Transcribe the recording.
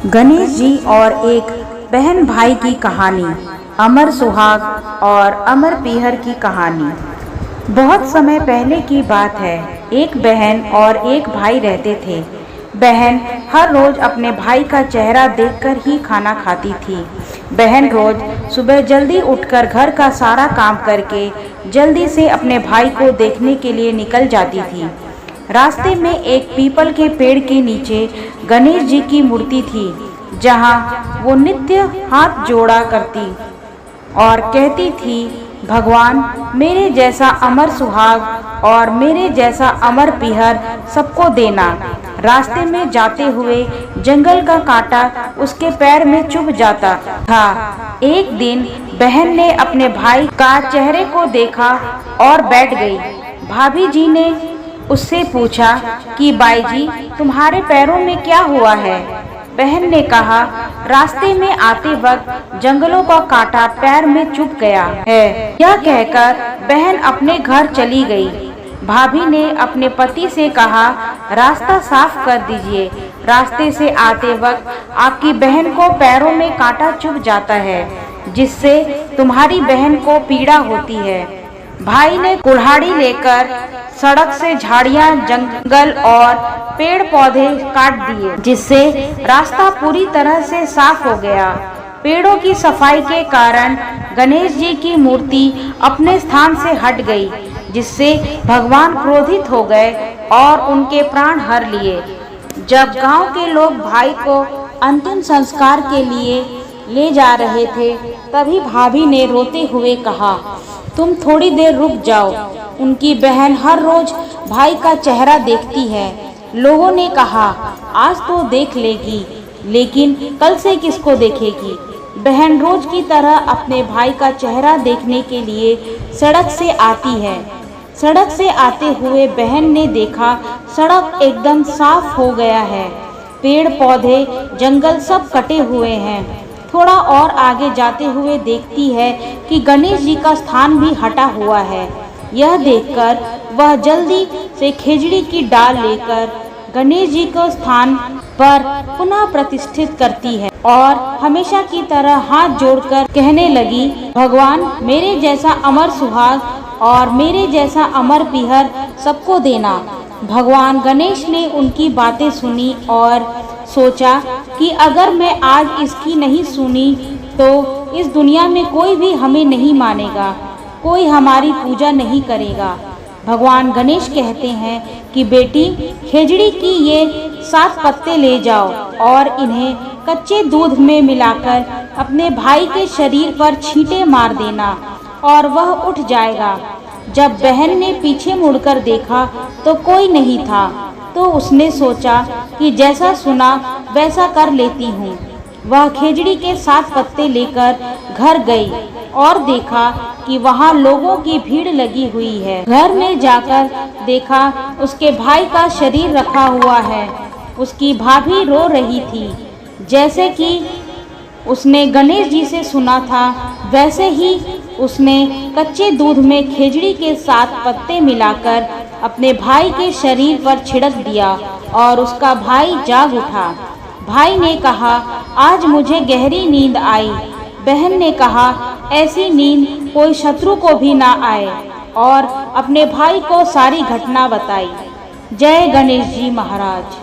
गणेश जी और एक बहन भाई की कहानी। अमर सुहाग और अमर पीहर की कहानी। बहुत समय पहले की बात है। एक बहन और एक भाई रहते थे। बहन हर रोज अपने भाई का चेहरा देखकर ही खाना खाती थी। बहन रोज सुबह जल्दी उठकर घर का सारा काम करके जल्दी से अपने भाई को देखने के लिए निकल जाती थी। रास्ते में एक पीपल के पेड़ के नीचे गणेश जी की मूर्ति थी, जहाँ वो नित्य हाथ जोड़ा करती और कहती थी, भगवान मेरे जैसा अमर सुहाग और मेरे जैसा अमर पीहर सबको देना। रास्ते में जाते हुए जंगल का कांटा उसके पैर में चुभ जाता था। एक दिन बहन ने अपने भाई का चेहरे को देखा और बैठ गई। भाभी जी ने उससे पूछा कि बाई जी तुम्हारे पैरों में क्या हुआ है। बहन ने कहा, रास्ते में आते वक्त जंगलों का कांटा पैर में चुभ गया है। यह कहकर बहन अपने घर चली गई। भाभी ने अपने पति से कहा, रास्ता साफ कर दीजिए। रास्ते से आते वक्त आपकी बहन को पैरों में कांटा चुभ जाता है, जिससे तुम्हारी बहन को पीड़ा होती है। भाई ने कुल्हाड़ी लेकर सड़क से झाड़ियां, जंगल और पेड़ पौधे काट दिए, जिससे रास्ता पूरी तरह से साफ हो गया। पेड़ों की सफाई के कारण गणेश जी की मूर्ति अपने स्थान से हट गई, जिससे भगवान क्रोधित हो गए और उनके प्राण हर लिए। जब गांव के लोग भाई को अंतिम संस्कार के लिए ले जा रहे थे, तभी भाभी ने रोते हुए कहा, तुम थोड़ी देर रुक जाओ। उनकी बहन हर रोज भाई का चेहरा देखती है। लोगों ने कहा, आज तो देख लेगी, लेकिन कल से किसको देखेगी। बहन रोज की तरह अपने भाई का चेहरा देखने के लिए सड़क से आती है। सड़क से आते हुए बहन ने देखा, सड़क एकदम साफ हो गया है। पेड़ पौधे, जंगल सब कटे हुए हैं। थोड़ा और आगे जाते हुए देखती है कि गणेश जी का स्थान भी हटा हुआ है। यह देखकर वह जल्दी से खेजड़ी की डाल लेकर गणेश जी को स्थान पर पुनः प्रतिष्ठित करती है और हमेशा की तरह हाथ जोड़कर कहने लगी, भगवान मेरे जैसा अमर सुहाग और मेरे जैसा अमर पीहर सबको देना। भगवान गणेश ने उनकी बातें सुनी और सोचा कि अगर मैं आज इसकी नहीं सुनी तो इस दुनिया में कोई भी हमें नहीं मानेगा, कोई हमारी पूजा नहीं करेगा। भगवान गणेश कहते हैं कि बेटी, खेजड़ी की ये 7 पत्ते ले जाओ और इन्हें कच्चे दूध में मिलाकर अपने भाई के शरीर पर छींटे मार देना और वह उठ जाएगा। जब बहन ने पीछे मुड़कर देखा तो कोई नहीं था, तो उसने सोचा कि जैसा सुना वैसा कर लेती हूँ। वह खेजड़ी के 7 पत्ते लेकर घर गई और देखा कि वहाँ लोगों की भीड़ लगी हुई है। घर में जाकर देखा उसके भाई का शरीर रखा हुआ है। उसकी भाभी रो रही थी। जैसे कि उसने गणेश जी से सुना था, वैसे ही उसने कच्चे दूध में खेजड़ी के 7 पत्ते मिलाकर अपने भाई के शरीर पर छिड़क दिया और उसका भाई जाग उठा। भाई ने कहा, आज मुझे गहरी नींद आई। बहन ने कहा, ऐसी नींद कोई शत्रु को भी ना आए, और अपने भाई को सारी घटना बताई। जय गणेश जी महाराज।